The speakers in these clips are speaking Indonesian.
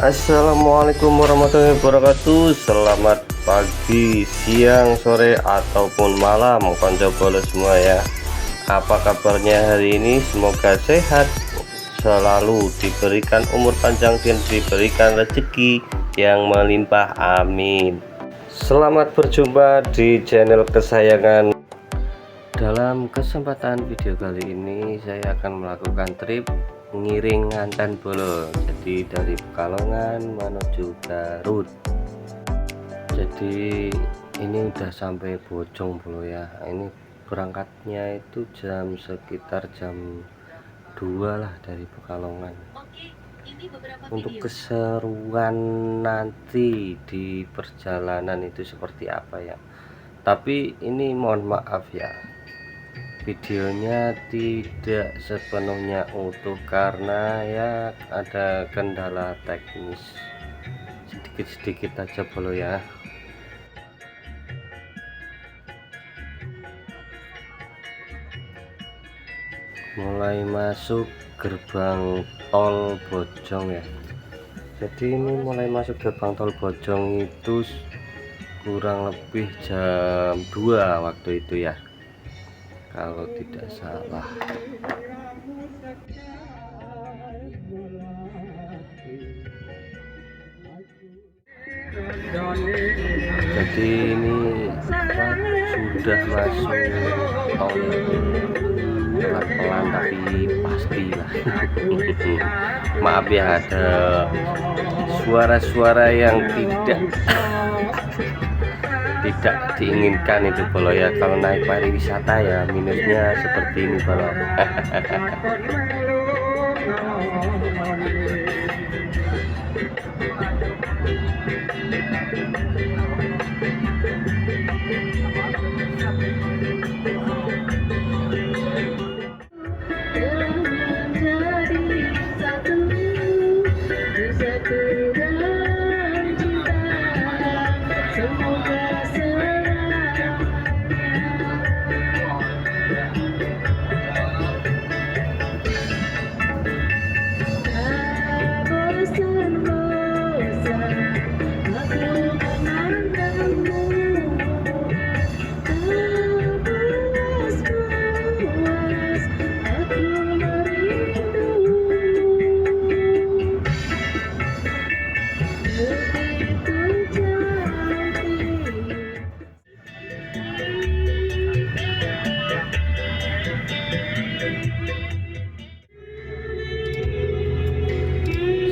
Assalamualaikum warahmatullahi wabarakatuh. Selamat pagi, siang, sore, ataupun malam konco bolo semua ya. Apa kabarnya hari ini? Semoga sehat, selalu diberikan umur panjang dan diberikan rezeki yang melimpah, amin. Selamat berjumpa di channel kesayangan. Dalam kesempatan video kali ini saya akan melakukan trip ngiring nganten bolo, jadi dari Pekalongan menuju Garut. Jadi ini udah sampai Bojong Bolo ya. Ini berangkatnya itu sekitar jam 2 lah dari Pekalongan. Untuk keseruan nanti di perjalanan itu seperti apa ya, tapi ini mohon maaf ya, videonya tidak sepenuhnya utuh karena ya ada kendala teknis sedikit-sedikit aja bolo ya. Mulai masuk gerbang tol Bojong ya. Jadi ini mulai masuk gerbang tol Bojong itu kurang lebih jam 2 waktu itu ya, kalau tidak salah. Jadi ini sudah masuk tol pelan-pelan tapi pasti lah. Maaf ya, ada suara-suara yang tidak diinginkan itu bolo ya. Kalau naik pariwisata ya minusnya seperti ini bolo.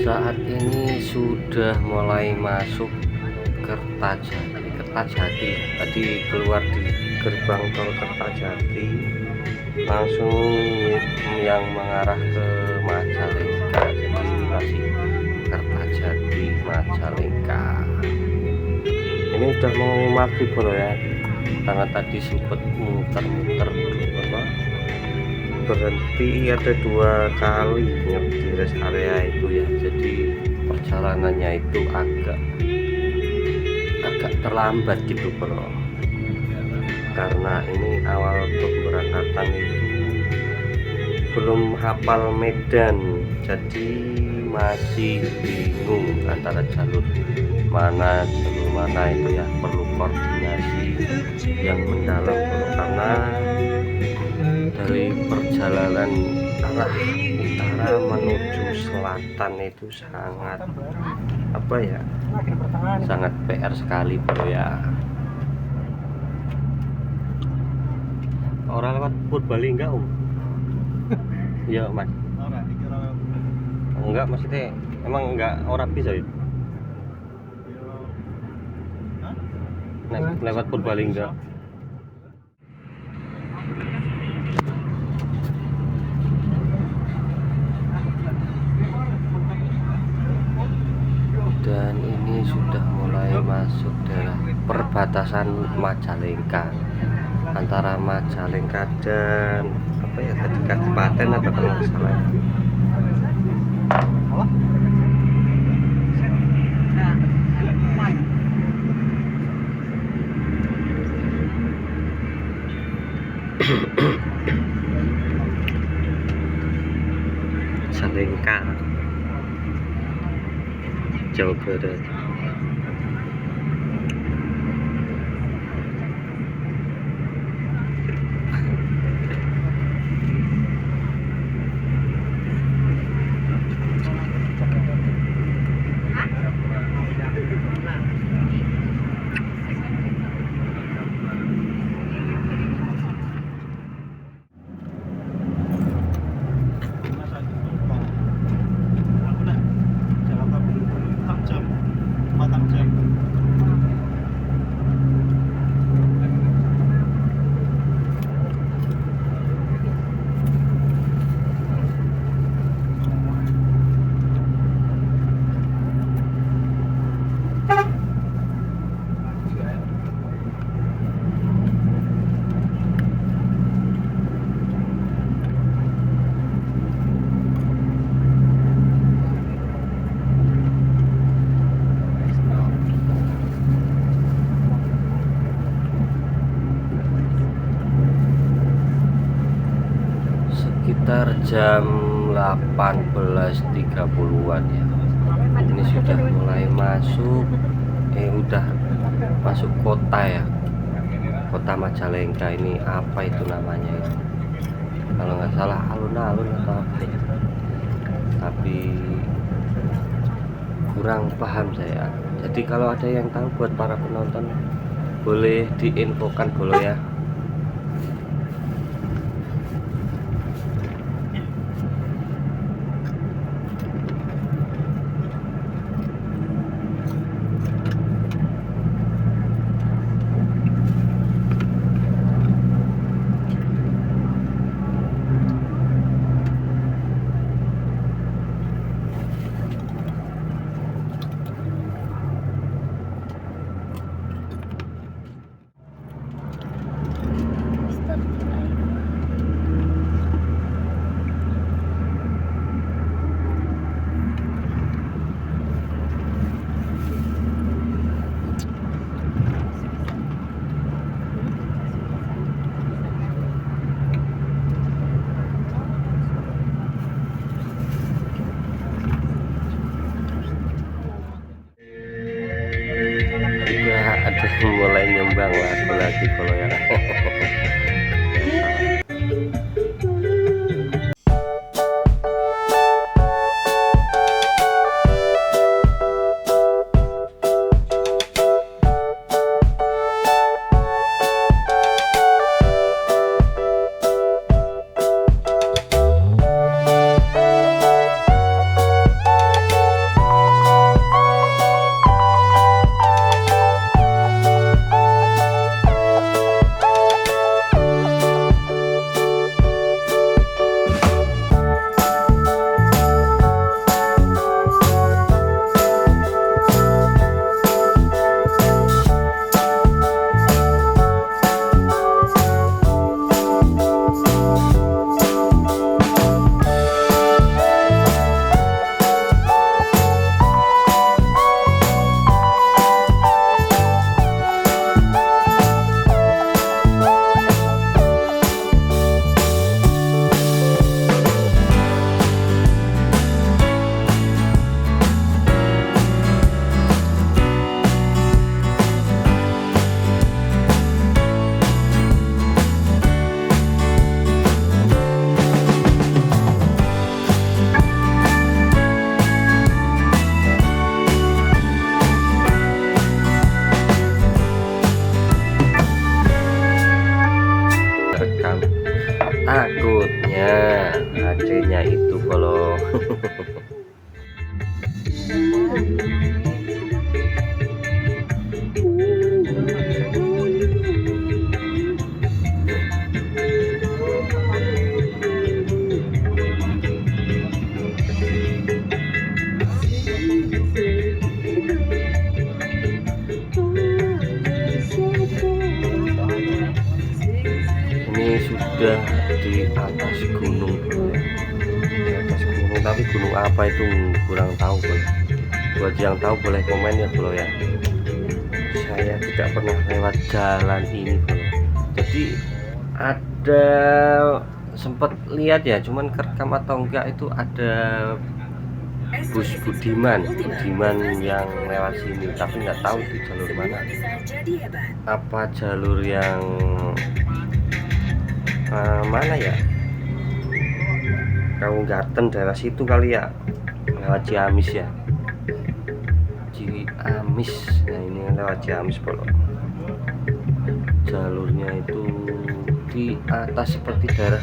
Saat ini sudah mulai masuk Kertajati. Tadi keluar di gerbang tol Kertajati, langsung yang mengarah ke Majalengka. Jadi ini masih Kertajati Majalengka. Ini udah mau maghrib bro ya, karena tadi sempat muter-muter berhenti ada 2 kali di rest area itu ya. Jadi perjalanannya itu agak terlambat gitu bro, karena ini awal keberangkatan itu belum hafal medan, jadi masih bingung antara jalur mana itu ya. Perlu koordinasi yang mendalam bro, karena dari perjalanan arah utara menuju selatan itu sangat apa ya, sangat PR sekali bro ya. Orang lewat Purbalingga ya mas? Enggak, maksudnya emang enggak orang bisa itu lewat Purbalingga. Dan ini sudah mulai masuk daerah perbatasan Majalengka, antara Majalengka dan apa ya tadi, kabupaten atau kalau nggak salah. Majalengka. Jawa Barat. Sekitar jam 18.30-an ya. Ini sudah mulai masuk udah masuk kota ya. Kota Majalengka. Ini apa itu namanya itu? Kalau nggak salah alun-alun atau apa ya. Tapi kurang paham saya. Jadi kalau ada yang tahu buat para penonton boleh diinfokan dulu ya. Ada yang mulai nyumbang lagu lagi kalau yang takutnya adanya itu kalau ini sudah di atas gunung bro ya. Di atas gunung, tapi gunung apa itu kurang tahu bro. Buat yang tahu boleh komen ya bro ya. Saya tidak pernah lewat jalan ini bro. Jadi ada sempat lihat ya, cuman kerekam atau enggak itu ada bus Budiman yang lewat sini, tapi nggak tahu di jalur mana. Apa jalur yang mana ya? Kaunggaten daerah situ kali ya, lewat Ciamis ya. Ciamis, nah ini lewat Ciamis Polo. Jalurnya itu di atas seperti daerah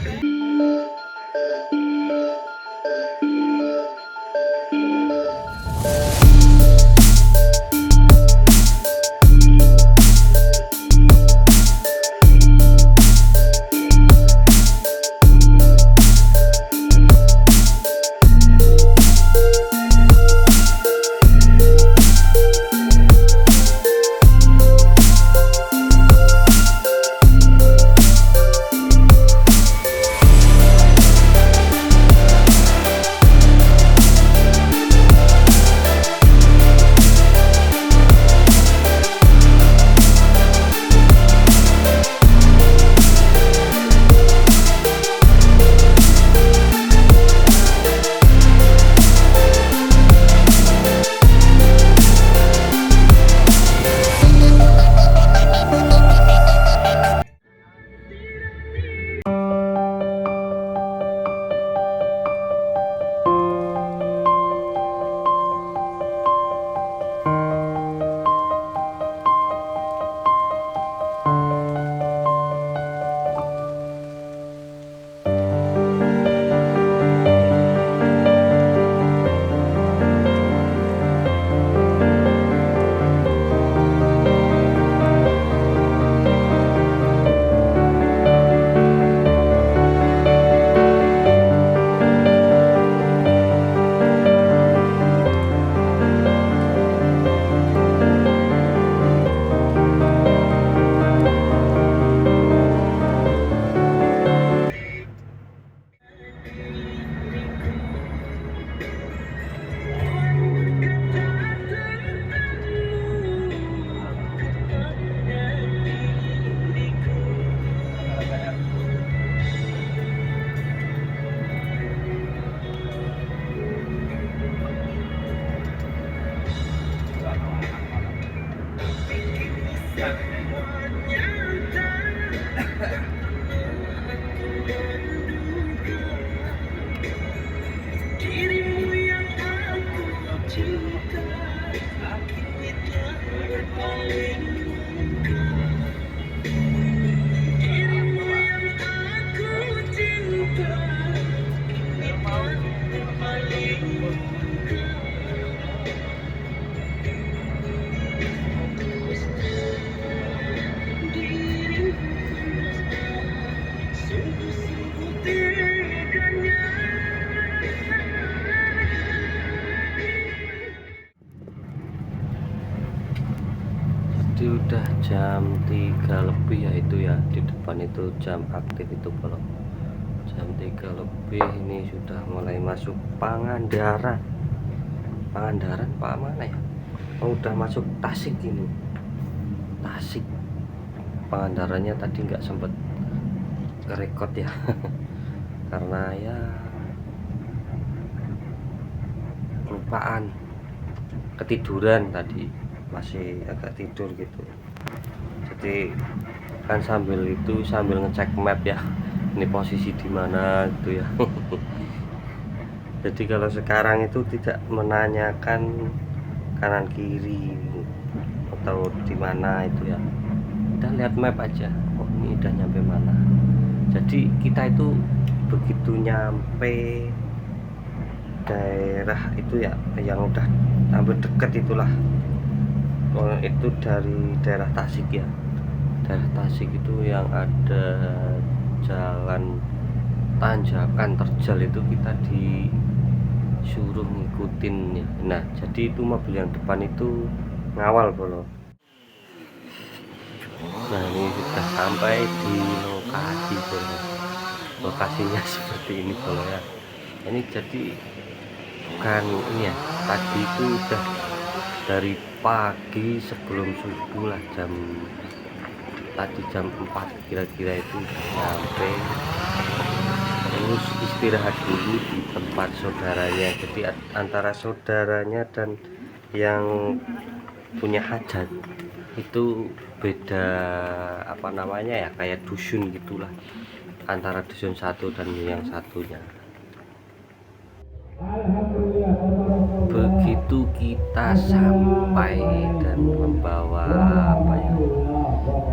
udah jam 3 lebih ya, itu ya di depan itu jam aktif itu. Kalau jam 3 lebih ini sudah mulai masuk Pangandaran Pak mana ya, udah masuk Tasik ini, Tasik. Pangandarannya tadi nggak sempet ngerekod ya karena ya kelupaan, ketiduran tadi, masih agak tidur gitu. Jadi kan sambil ngecek map ya, ini posisi di mana gitu ya jadi kalau sekarang itu tidak menanyakan kanan kiri atau di mana itu ya, kita lihat map aja, oh ini udah nyampe mana. Jadi kita itu begitu nyampe daerah itu ya, yang udah hampir deket itulah, itu dari daerah Tasik ya, daerah Tasik itu yang ada jalan tanjakan terjal itu kita disuruh ngikutin ya. Nah jadi itu mobil yang depan itu ngawal Bolo. Nah ini sudah sampai di lokasi Bolo, lokasinya seperti ini Bolo ya. Ini jadi bukan ini ya, tadi itu udah dari pagi sebelum subuh lah, tadi jam 4 kira-kira itu udah sampai. Ini harus istirahat dulu di tempat saudaranya. Jadi antara saudaranya dan yang punya hajat itu beda, apa namanya ya, kayak dusun gitulah, antara dusun satu dan yang satunya. Begitu kita sampai dan membawa apa ya,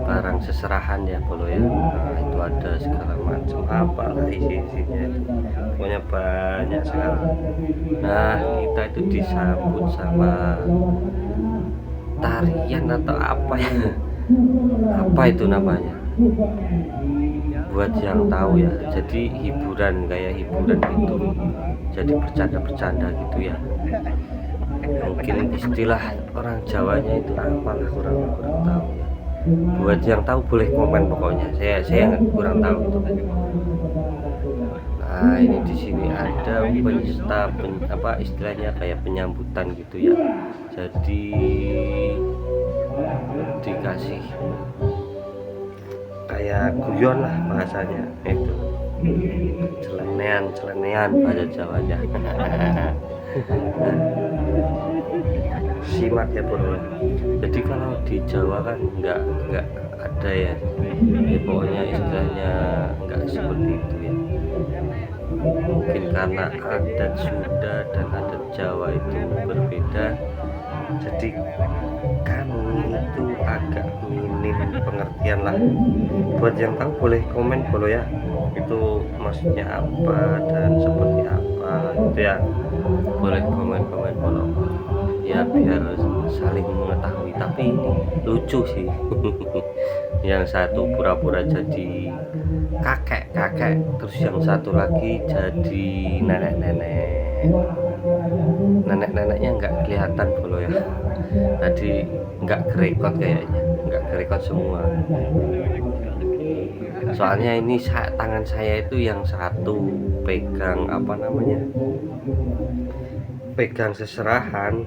barang seserahan ya Bolo ya, nah itu ada segala macam apa lah isinya itu, pokoknya banyak sekali. Nah kita itu disambut sama tarian atau apa ya, apa itu namanya, buat yang tahu ya, jadi hiburan, kayak hiburan gitu, jadi bercanda-bercanda gitu ya, mungkin istilah orang Jawanya itu apalah, kurang tahu ya. Buat yang tahu boleh komen, pokoknya saya kurang tahu itu kan. Nah ini di sini ada pesta apa istilahnya, kayak penyambutan gitu ya, jadi dikasih kayak guyon lah bahasanya itu, celenean bahasa Jawanya. Simak ya Bro. Jadi kalau di Jawa kan nggak ada ya, pokoknya istilahnya nggak seperti itu ya. Mungkin karena adat Sunda dan adat Jawa itu berbeda, jadi kami itu agak minim pengertian lah. Buat yang tahu boleh komen Bro ya, itu maksudnya apa dan seperti apa gitu ya, boleh komen Bro ya, biar saling mengetahui. Tapi ini lucu sih. Yang satu pura-pura jadi kakek, terus yang satu lagi jadi neneknya nggak kelihatan Bro ya, tadi nggak kerekot, kayaknya nggak kerekot semua, soalnya ini tangan saya itu yang satu pegang apa namanya, pegang seserahan,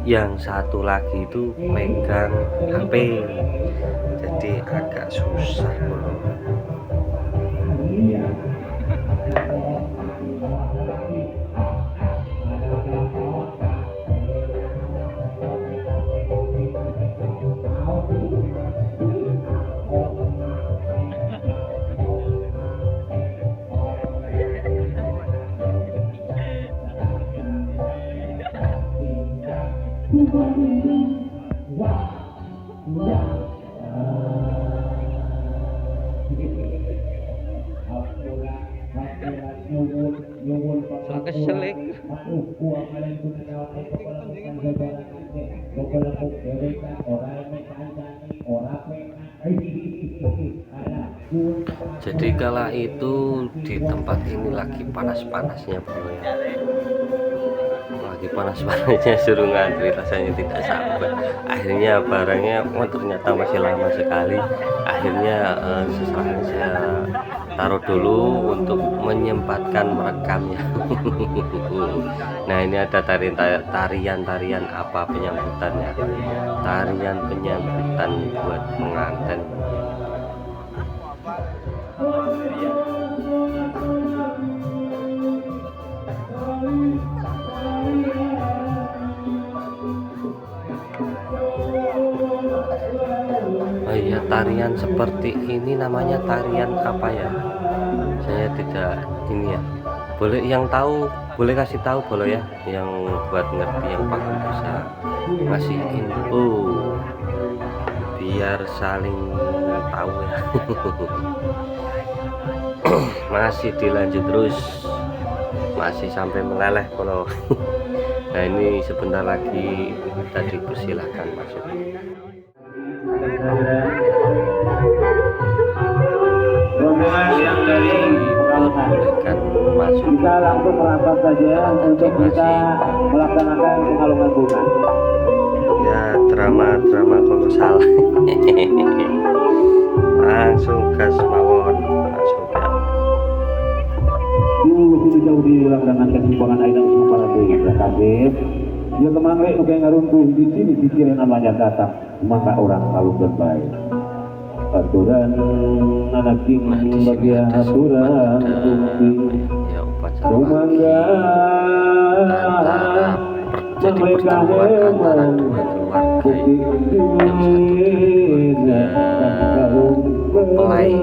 yang satu lagi itu pegang HP, jadi agak susah Bro. Keselek. Jadi kala itu di tempat ini lagi panas-panasnya Bro ya, lagi panas-panasnya, suruh ngantri rasanya tidak sabar. Akhirnya barangnya ternyata masih lama sekali. Akhirnya seserahan saya taruh dulu untuk menyempatkan merekamnya. Nah ini ada tarian apa penyambutannya, tarian penyambutan buat pengantin. Oh iya, tarian seperti ini namanya tarian apa ya, saya tidak ini ya, boleh yang tahu boleh kasih tahu Bolo ya, yang buat ngerti, yang paham bisa ngasih info biar saling tahu ya. Masih dilanjut terus, masih sampai meleleh Bolo. Nah ini sebentar lagi kita dipersilakan masuk. Diperbolehkan masuk, kita langsung merapat saja untuk kita melaksanakan pengalungan bunga. Ya drama kolosal. Langsung gas mawon, langsung ya. Itu jauh dilaksanakan simpangan air semua para desa kabeh. Dia kemang lek kayak ngaruntuh di sini pikiran namanya datang, maka orang kalau berbaik. aturan anak king bagi aturan tumpi ya upacara Sumangga antara jadi pertemuan antara dua keluarga yang satu mempelai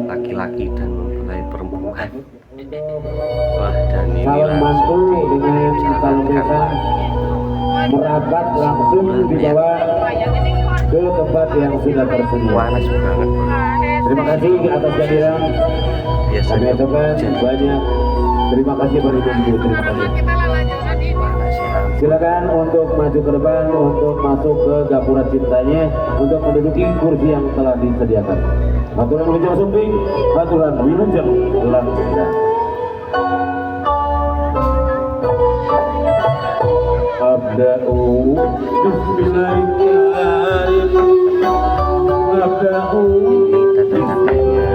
laki-laki dan mempelai perempuan. Wah, dan ini calon mantu dengan calon besan merapat langsung dibawa ke tempat yang sudah tersedia. panas banget. Terima kasih atas kehadiran. Kami Biasanya ucapkan banyak terima kasih beribu-ibu. Terima kasih. panas ya. Silakan untuk maju ke depan untuk masuk ke gapura cintanya untuk menduduki kursi yang telah disediakan. Aturan wilujeng sumping, aturan wilujeng langgeng. Abda'u bismillahirrahmanirrahim. Abda'u Ini tanda-tandanya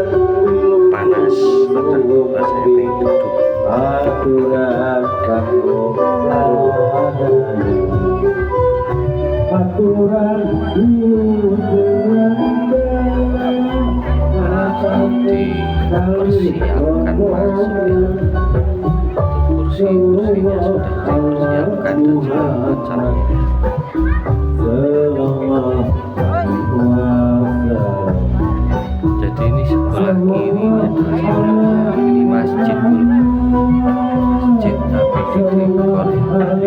dari panas sedang rasanya duduk. aturan kamu aturan dipersiapkan masuknya kursi-kursinya sudah dipersiapkan dan segala macamnya. Jadi ini sebelah kiri adalah ini masjid, masjid tapi didekor depan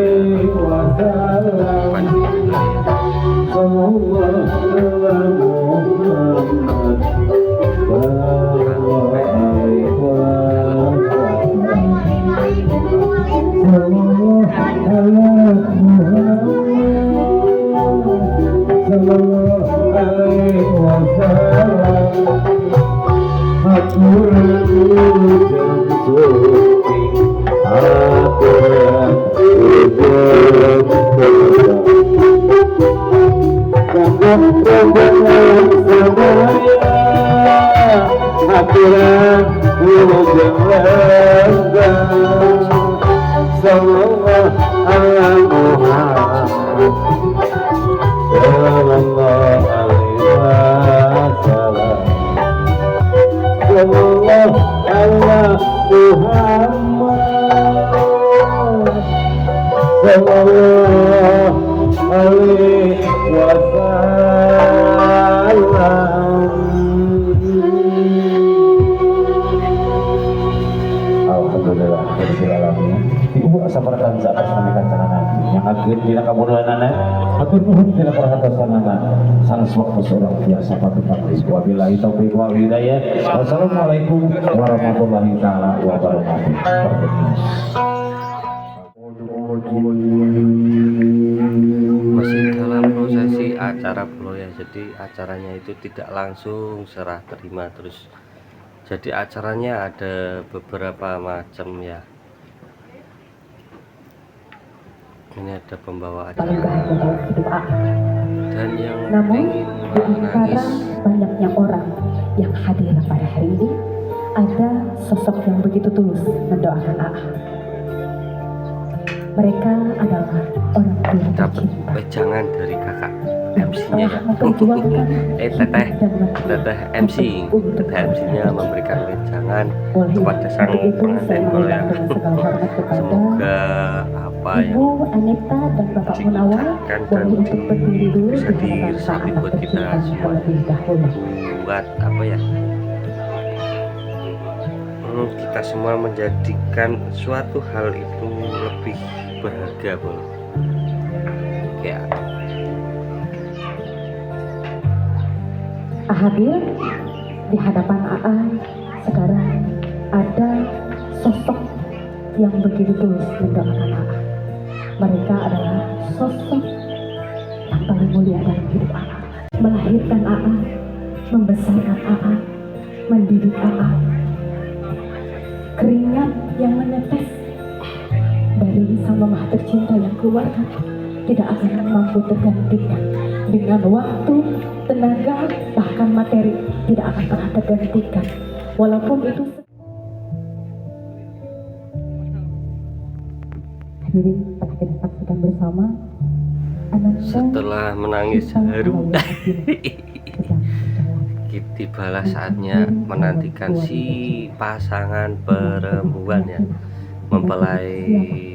Wassalamualaikum warahmatullahi wabarakatuh. Masih dalam prosesi acara bro ya, jadi acaranya itu tidak langsung serah terima terus. Jadi acaranya ada beberapa macam ya. Ini ada pembawa acara dan yang ingin menangis. Banyaknya orang yang hadir pada hari ini, ada sosok yang begitu tulus mendoakan AA. Mereka adalah orang tua Dapat tercinta wejangan dari kakak MC-nya ya. memperjuangkan teteh MC, teteh MC-nya memberikan wejangan kepada sang pengantin bro ya. Semoga apa yang Ibu Anita dan Bapak Munawar diucapkan dan boleh untuk berdiri dulu bisa diresapi buat kita semua, buat apa ya, kita semua menjadikan suatu hal itu lebih berharga bro ya. Hadir di hadapan AA sekarang ada sosok yang begitu tulus mendoakan AA. Mereka adalah sosok yang paling mulia dalam hidup AA. Melahirkan AA, membesarkan AA, mendidik AA. Keringat yang menetes dari sang mamah tercinta yang keluarkan tidak akan mampu tergantikan dengan waktu, tenaga, bahkan materi tidak akan pernah tergantikan. Walaupun itu hadirin telah kita saksikan bersama Setelah menangis haru, tibalah saatnya menantikan si pasangan perempuannya mempelai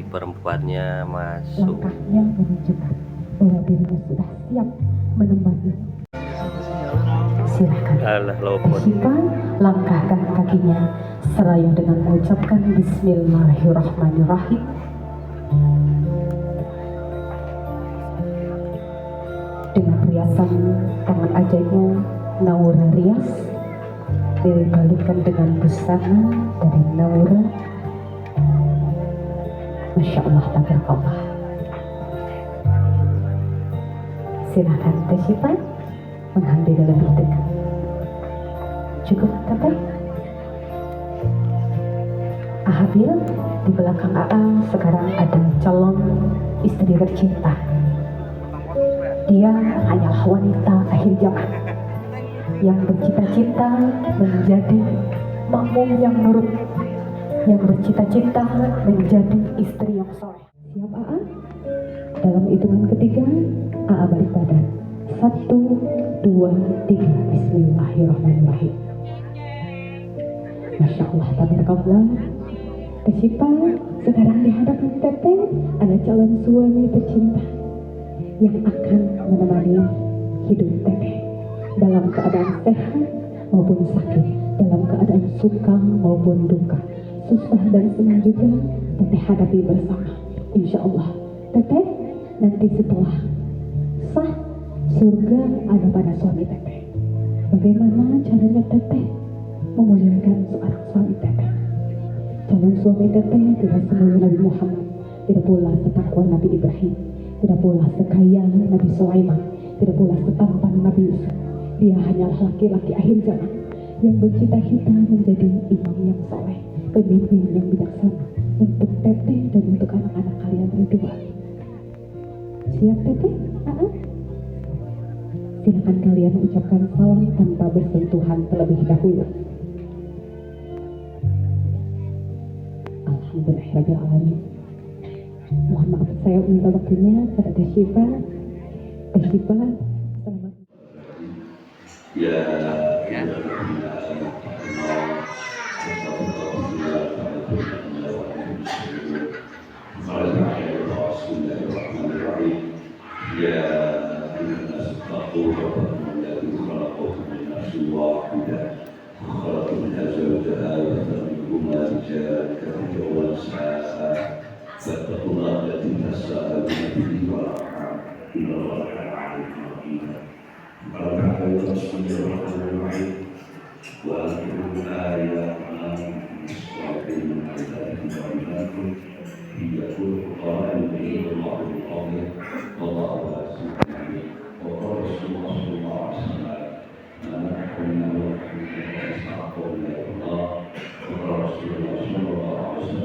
perempuannya masuk. langkahnya menunjukkan bahwa dirinya sudah siap menembaki. Silakan. Alah lopot. Kita langkahkan kakinya seraya dengan mengucapkan Bismillahirrahmanirrahim. Dengan riasan tangan ajaibnya Naura Rias dibalutkan dengan busana dari Naura. Masya Allah, tabarakallah. Silakan Teh Syifa mengambil lebih dekat. Cukup Teteh. Hadir di belakang AA sekarang ada calon istri tercinta. Dia hanyalah wanita akhir zaman yang bercita-cita menjadi makmum yang nurut, yang bercita-cita menjadi istri yang soleh. Siap AA? Dalam hitungan ketiga, AA balik badan. 1, 2, 3. Bismillahirrahmanirrahim. Masya Allah, tabarakallah. Teh Syifa sekarang di hadapan Teteh ada calon suami tercinta yang akan menemani hidup Teteh dalam keadaan sehat maupun sakit, dalam keadaan suka maupun duka, susah dan senang juga Teteh hadapi bersama. Insya Allah Teteh nanti setelah sah, surga ada pada suami Teteh. Bagaimana caranya Teteh memuliakan seorang suami Teteh? Calon suami Teteh tidak semuanya Nabi Muhammad, tidak pula setakwa Nabi Ibrahim, tidak pula sekaya Nabi Sulaiman, tidak pula setampan Nabi Yusuf. Dia hanyalah laki-laki akhir zaman yang bercita-cita menjadi imam yang soleh, pemimpin yang bijaksana untuk Teteh dan untuk anak-anak kalian berdua. Siap Teteh? Silakan kalian ucapkan salam tanpa bersentuhan terlebih dahulu. Alhamdulillahirrahmanirrahim. Mohon maaf saya minta waktunya kepada Teh Syifa. Teh Syifa, selamat. فاتقوا الله الذي تساءلون به والارحام ان الله كان عليكم رقيبا قال تعالى بسم الله الرحمن الرحيم وانكحوا الايام الصالحين من عبادكم وامثالكم ان يكونوا فقراء يغنيهم الله من فضله والله واسع عليم وقال رسول الله صلى الله عليه وسلم ما نكحنا ونكحنا ونستحق الى الله وقال رسول الله صلى الله عليه وسلم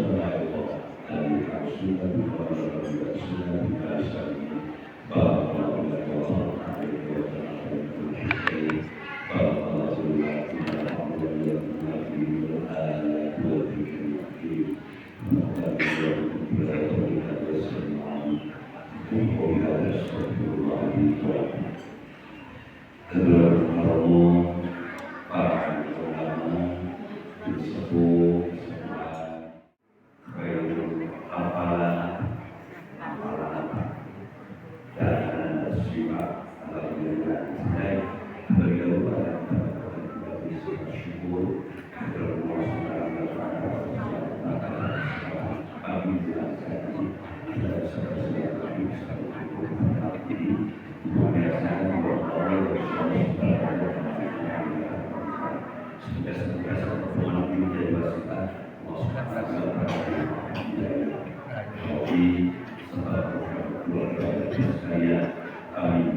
sekalian. Amin.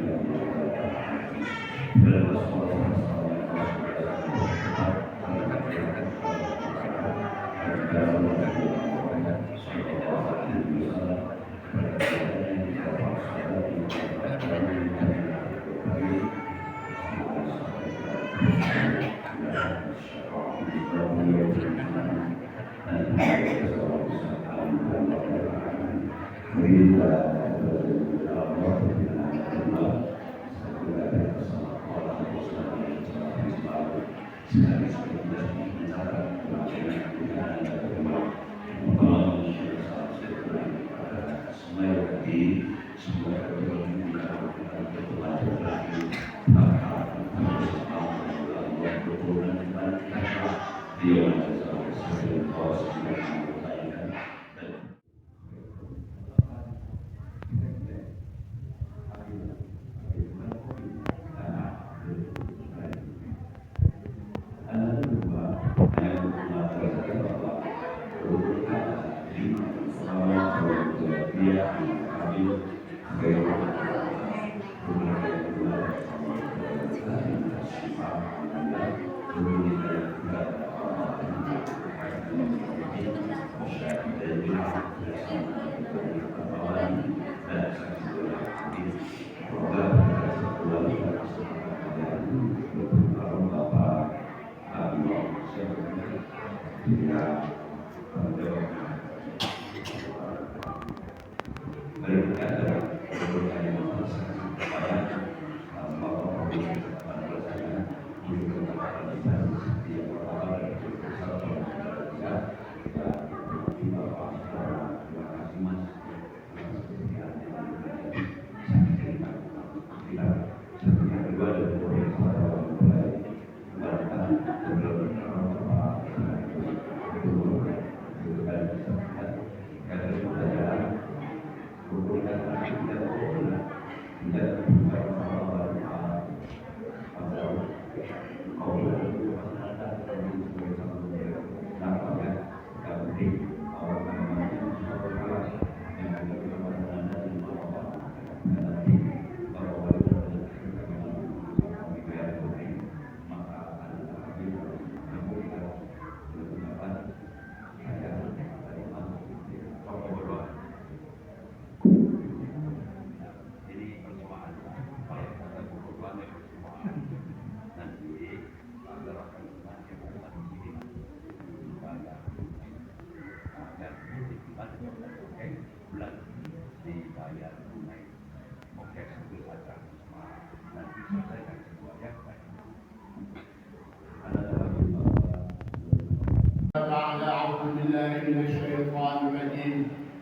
أعوذ بالله من الشيطان الرجيم.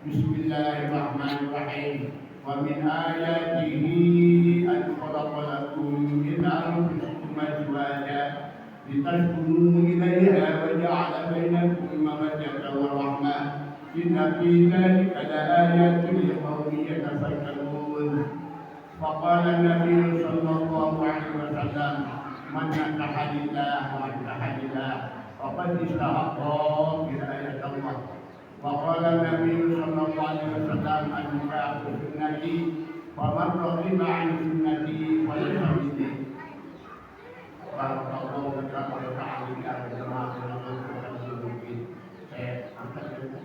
بسم الله الرحمن الرحيم. ومن آياته أن خلق لكم من أنفسكم أزواجا لتسكنوا إليها وجعل بينكم مودة ورحمة إن في ذلك لآيات لقوم يتفكرون. فقال النبي صلى الله عليه وسلم: من نكح لله وانكح لله فقد استحق ولاية الله. وقال النبي صلى الله عليه وسلم: النكاح سنتي ومن رغب عن سنتي فليس مني. بارك الله لك ولتعالى يا جماعة المسلمين. Saya angkat dulu.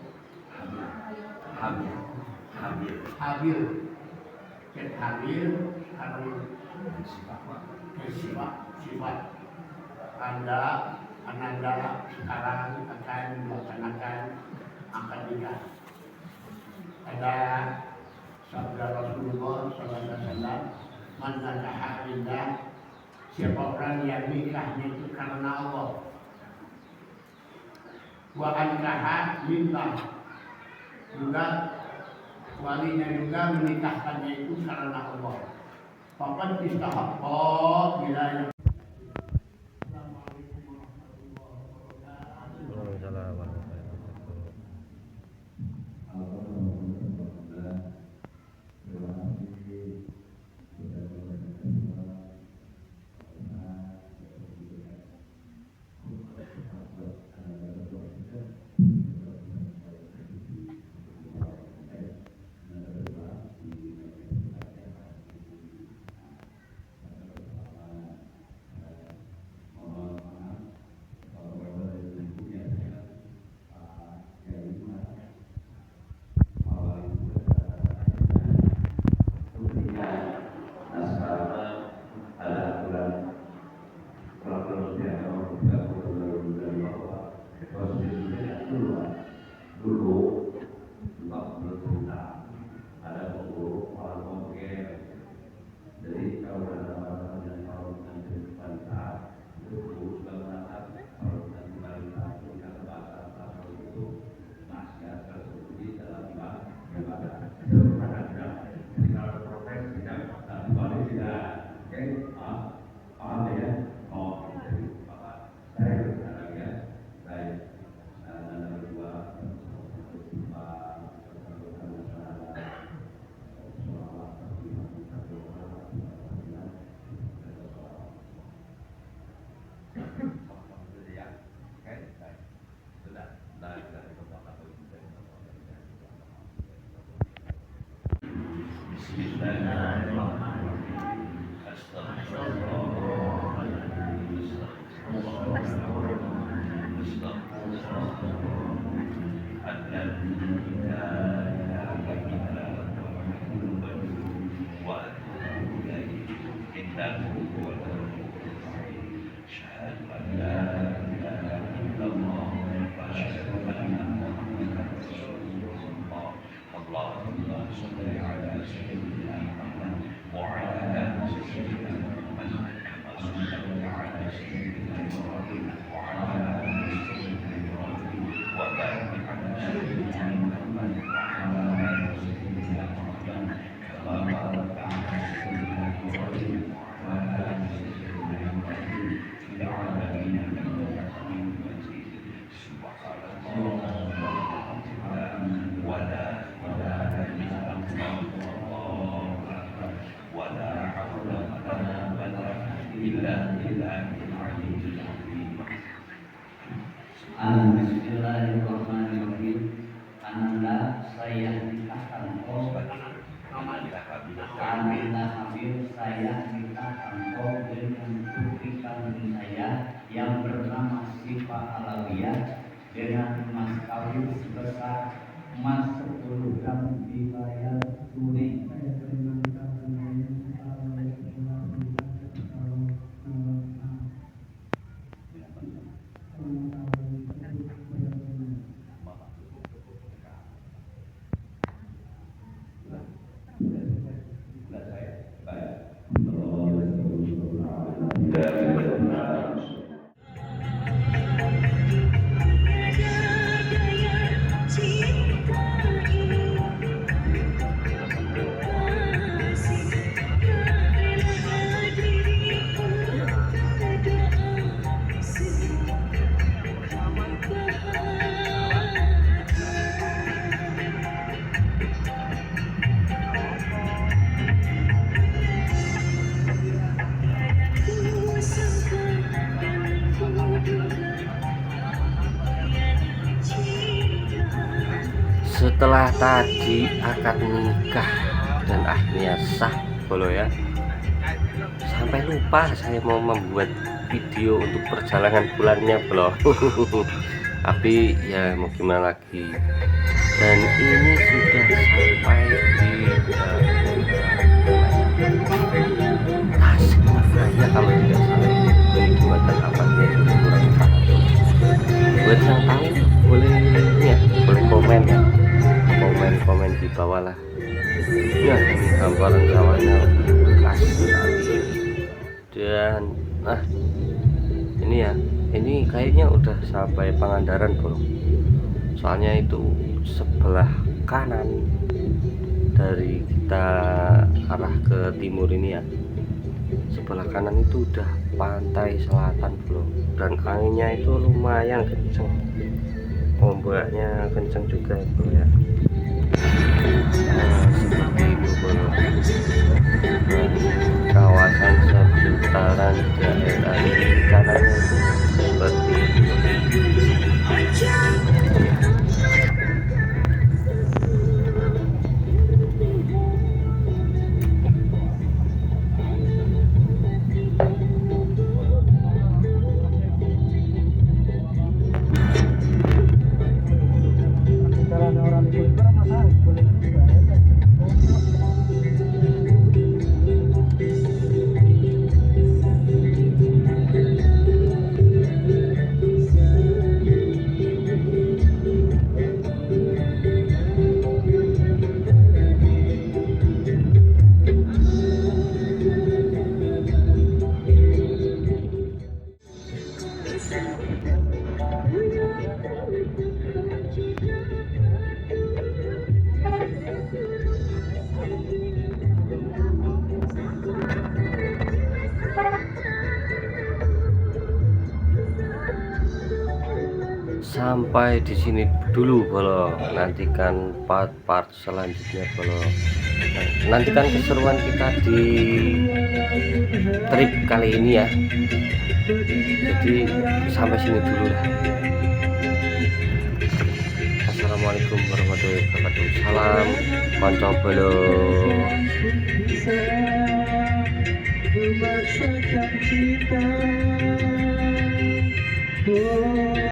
Habil. Harus sifat. Ananda sekarang akan melaksanakan akad nikah. Ada sabda Rasulullah SAW, man nakaha lillah, siapa orang yang nikahnya itu karena Allah, wa ankaha lillah, juga walinya juga menikahkannya itu karena Allah. Faqad istahaqqa wilayah. Bismillahirrahmanirrahim. Ananda saya nikahkan kau. Ananda Habib saya nikahkan kau dengan putri kandung saya yang bernama Sifa Alawiyah dengan mas kawin sebesar emas 10 gram dibayar tunai. Setelah tadi akad nikah dan akhirnya sah bolo ya, sampai lupa saya mau membuat video untuk perjalanan bulannya bolo. Tapi ya mau gimana lagi, dan ini sudah sampai di Tasikmalaya kalau tidak salah. Ini jembatan apanya sudah kurang paham. Buat yang tahu boleh ya, boleh komen ya, komen di bawah lah ya. Ini hamparan sawahnya khas sekali. Dan ini ya, ini kayaknya udah sampai Pangandaran bro, soalnya itu sebelah kanan dari kita arah ke timur ini ya, sebelah kanan itu udah pantai selatan bro, dan anginnya itu lumayan kenceng, ombaknya kenceng juga bro ya. Seperti itu bro, kawasan seputaran daerah ini kanannya itu seperti itu. Sampai di sini dulu bolo, nantikan part selanjutnya bolo. Nantikan keseruan kita di trip kali ini ya. Jadi sampai sini dulu lah. Assalamualaikum warahmatullahi wabarakatuh. Salam konco bolo. Memaksakan cinta.